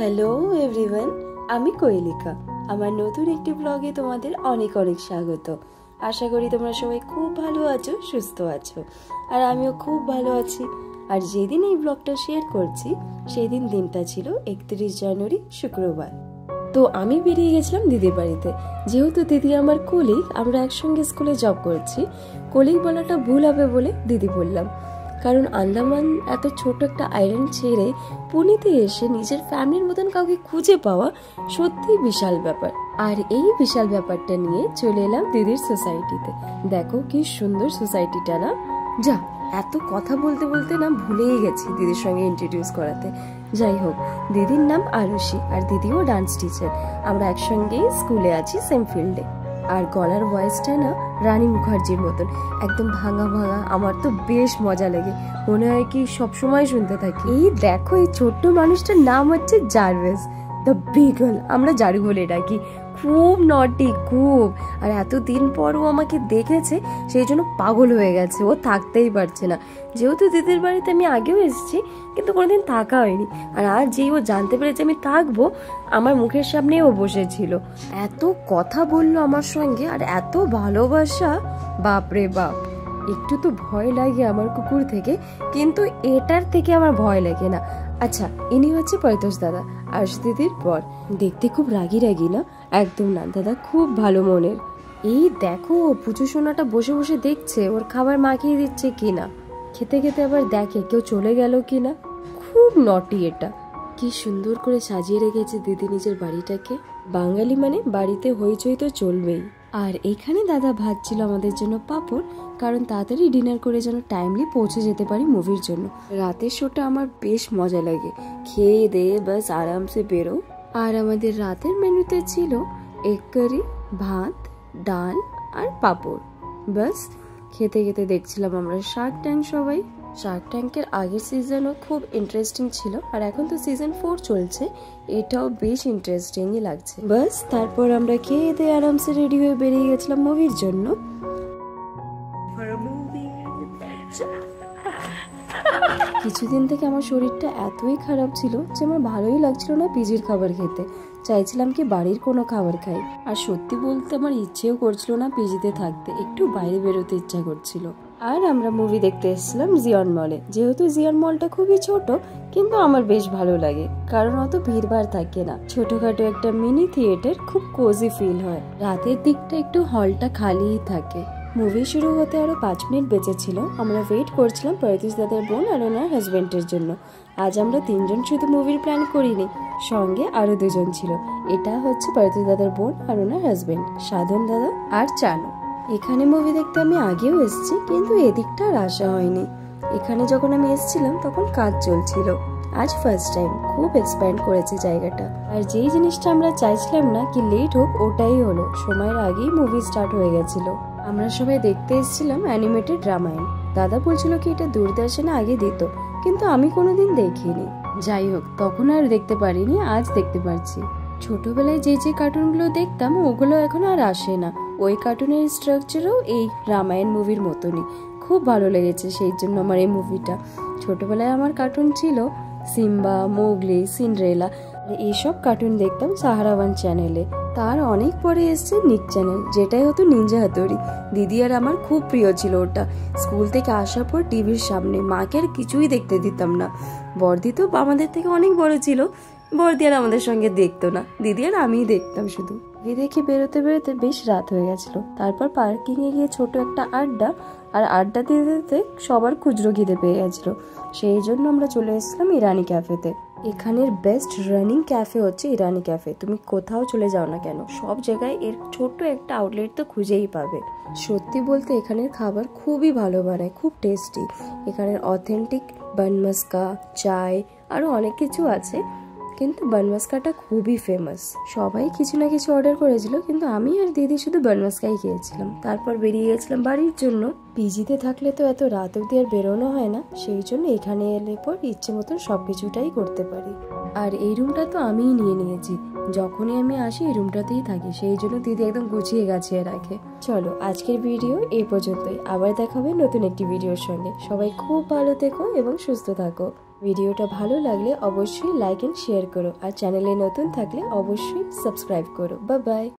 Hello everyone, আমি কোয়েলিকা। আমার নতুন একটি ব্লগে তোমাদের অনেক অনেক স্বাগত। আশা করি তোমরা সবাই খুব ভালো আছো, সুস্থ আছো, আর আমিও খুব ভালো আছি। আর যেদিন এই ব্লগটা শেয়ার করছি সেই দিনটা ছিল 31 জানুয়ারি, শুক্রবার। তো আমি বেরিয়ে গেছিলাম দিদির বাড়িতে। যেহেতু দিদি আমার কলিগ, আমরা একসঙ্গে স্কুলে জব করছি, কলিগ বলাটা ভুল হবে বলে দিদি বললাম। কারণ আন্দামান এত ছোট একটা আইল্যান্ড ছেড়ে পুনেতে এসে নিজের ফ্যামিলির মতন কাউকে খুঁজে পাওয়া সত্যি বিশাল ব্যাপার। আর এই বিশাল ব্যাপারটা নিয়ে চলে এলাম দিদির সোসাইটিতে। দেখো কি সুন্দর সোসাইটিটা না। যা, এত কথা বলতে বলতে না ভুলেই গেছি দিদির সঙ্গে ইন্ট্রোডিউস করাতে। যাই হোক, দিদির নাম আরুষি, আর দিদিও ডান্স টিচার। আমরা একসঙ্গেই স্কুলে আছি, সেম ফিল্ডে। আর গলার ভয়েসটা না রানী মুখার্জির মতন, একদম ভাঙা ভাঙা। আমার তো বেশ মজা লাগে, মনে হয় কি সবসময় শুনতে থাকি। এই দেখো, এই ছোট্ট মানুষটার নাম হচ্ছে জার্ভেস দ্য বিগল, আমরা জারু বলে ডাকি। খুব নটি, খুব। আর এতদিন পরও আমাকে দেখেছে, সেই জন্য পাগল হয়ে গেছে, ও থাকতেই পারছে না। যেহেতু দিদির বাড়িতে আমি আগেও এসেছি, কিন্তু কোনোদিন থাকা হয়নি। আর আজ যেই ও জানতে পেরেছে আমি থাকবো, আমার মুখের সামনে ও বসেছিল। এত কথা বললো আমার সঙ্গে, আর এত ভালোবাসা, বাপরে বাপ। একটু তো ভয় লাগে আমার কুকুর থেকে, কিন্তু এটার থেকে আমার ভয় লাগে না। আচ্ছা, ইনি হচ্ছে পরিতোষ দাদা, আরুষি দিদির পর। দেখতে খুব রাগি রাগি না? একদম না, দাদা খুব ভালো মনের। এই দেখো, পুচু সোনাটা বসে বসে দেখছে ওর খাবার মাখিয়ে দিচ্ছে কিনা, খেতে খেতে আবার দেখে কেউ চলে গেল কিনা। খুব নটি এটা। কি সুন্দর করে সাজিয়ে রেখেছে দিদি নিজের বাড়িটাকে। বাঙালি মানে বাড়িতে হইচই তো চলবেই। আর এইখানে দাদা ভাজছিল আমাদের জন্য পাঁপড়, কারণ তাড়াতাড়ি ডিনার করে যেন টাইমলি পৌঁছে যেতে পারি মুভির জন্য। রাতের শোটা আমার বেশ মজা লাগে, খেয়ে দিয়ে বাস আরামসে বেরো। আর আমাদের রাতের মেনুতে ছিল এগ কারি, ভাত, ডাল আর পাঁপড়। বাস খেতে খেতে দেখছিলাম আমরা শার্ক ট্যাঙ্ক সবাই। শার্ক ট্যাঙ্কের আগের সিজনও খুব ইন্টারেস্টিং ছিল, আর এখন তো সিজন 4 চলছে, এটাও বেশ ইন্টারেস্টিংই লাগছে। বাস তারপর আমরা খেয়ে দিয়ে আরামসে রেডি হয়ে বেরিয়ে গেছিলাম মুভির জন্য। কিছুদিন থেকে আমার শরীরটা এতই খারাপ ছিল যে আমার ভালোই লাগছিল না পিজির খাবার খেতে। চাইছিলাম কি বাড়ির কোনো খাবার খাই। আর সত্যি বলতে আমার ইচ্ছেও করছিল না পিজিতে থাকতে, একটু বাইরে বেরোতে ইচ্ছা করছিল। আর আমরা মুভি দেখতে এসেছিলাম জিয়ন মলে। যেহেতু জিয়ন মলটা খুবই ছোট, কিন্তু আমার বেশ ভালো লাগে, কারণ অত ভিড়ভাড় থাকে না। ছোটখাটো একটা মিনি থিয়েটার, খুব কোজি ফিল হয়। রাতের দিকটা একটু হলটা খালিই থাকে। মুভি শুরু হতে আরো 5 মিনিট বেঁচে ছিল। আমরা ওয়েট করছিলাম পরিতোষ দাদার বোন আর ওনার হাজবেন্ডের জন্য। আজ আমরা 3 জন শুধু মুভির প্ল্যান করিনি, সঙ্গে আরো 2 জন ছিল। এটা হচ্ছে পরিতোষ দাদার বোন আর ওনার হাজবেন্ড, সাধন দাদা আর চানু। এখানে মুভি দেখতে আমি আগেও এসেছি, কিন্তু এদিকটা আর আসা হয়নি। এখানে যখন আমি এসেছিলাম তখন কাজ চলছিল। আজ ফার্স্ট টাইম, খুব এক্সপ্যান্ড করেছে জায়গাটা। আর যেই জিনিসটা আমরা চাইছিলাম না কি লেট হোক, ওটাই হলো। সময়ের আগেই মুভি স্টার্ট হয়ে গেছিল। আমরা সবাই দেখতে এসেছিলাম অ্যানিমেটেড রামায়ণ। দাদা বলছিল কি এটা দূরদর্শনে আগে দিত, কিন্তু আমি কোনোদিন দেখিনি। যাই হোক, তখন আর দেখতে পারিনি, আজ দেখতে পারছি। ছোটবেলায় যে যে কার্টুনগুলো দেখতাম ওগুলো এখন আর আসে না। ওই কার্টুনের স্ট্রাকচারও এই রামায়ণ মুভির মতনই। খুব ভালো লেগেছে সেই জন্য আমার এই মুভিটা। ছোটবেলায় আমার কার্টুন ছিল সিম্বা, মোগলি, সিন্ড্রেলা, এইসব কার্টুন দেখতাম সাহারা 1 চ্যানেলে। তার অনেক পরে এসছে নিক চ্যানেল, যেটাই হতো নিনজা হাতুড়ি। দিদি আর আমার খুব প্রিয় ছিল ওটা। স্কুল থেকে আসার পর টিভির সামনে, মাকে আর কিছুই দেখতে দিতাম না। বর্দি তো আমাদের থেকে অনেক বড় ছিল, বর্দি আর আমাদের সঙ্গে দেখতো না, দিদি আর আমিই দেখতাম শুধু। দেখে বেরোতে বেরোতে বেশ রাত হয়ে গেছিল। তারপর পার্কিং এ গিয়ে ছোট একটা আড্ডা, আর আড্ডা দিতে দিতে সবার খুচরো খিদে পেয়ে গেছিল। সেই জন্য আমরা চলে এসেছিলাম ইরানি ক্যাফেতে। এখানের বেস্ট রানিং ক্যাফে হচ্ছে ইরানি ক্যাফে। তুমি কোথাও চলে যাও না কেন, সব জায়গায় এর ছোট্ট একটা আউটলেট তো খুঁজেই পাবে। সত্যি বলতে এখানের খাবার খুবই ভালো বানায়, খুব টেস্টি। এখানের অথেন্টিক বান মাস্কা, চায়, আরো অনেক কিছু আছে, কিন্তু বানমাস্কাটা খুবই ফেমাস। সবাই কিছু না কিছু অর্ডার করেছিল, কিন্তু আমি আর দিদি শুধু বানমাস্কাই খেয়েছিলাম। তারপর বেরিয়ে গেছিলাম বাড়ির জন্য। পিজিতে থাকলে তো এত রাত অব্দি আর বেরোনো হয় না, সেই জন্য এখানে এলে পর ইচ্ছে মতন সবকিছুটাই করতে পারি। আর এই রুমটা তো আমিই নিয়ে নিয়েছি, যখনই আমি আসি এই রুমটাতেই থাকি, সেই জন্য দিদি একদম গুছিয়ে গাছিয়ে রাখে। চলো, আজকের ভিডিও এই পর্যন্তই। আবার দেখাবে নতুন একটি ভিডিওর সঙ্গে। সবাই খুব ভালো থেকো এবং সুস্থ থাকো। ভিডিওটা ভালো লাগলে অবশ্যই লাইক এন্ড শেয়ার করো, আর চ্যানেলে নতুন থাকলে অবশ্যই সাবস্ক্রাইব করো। Bye bye.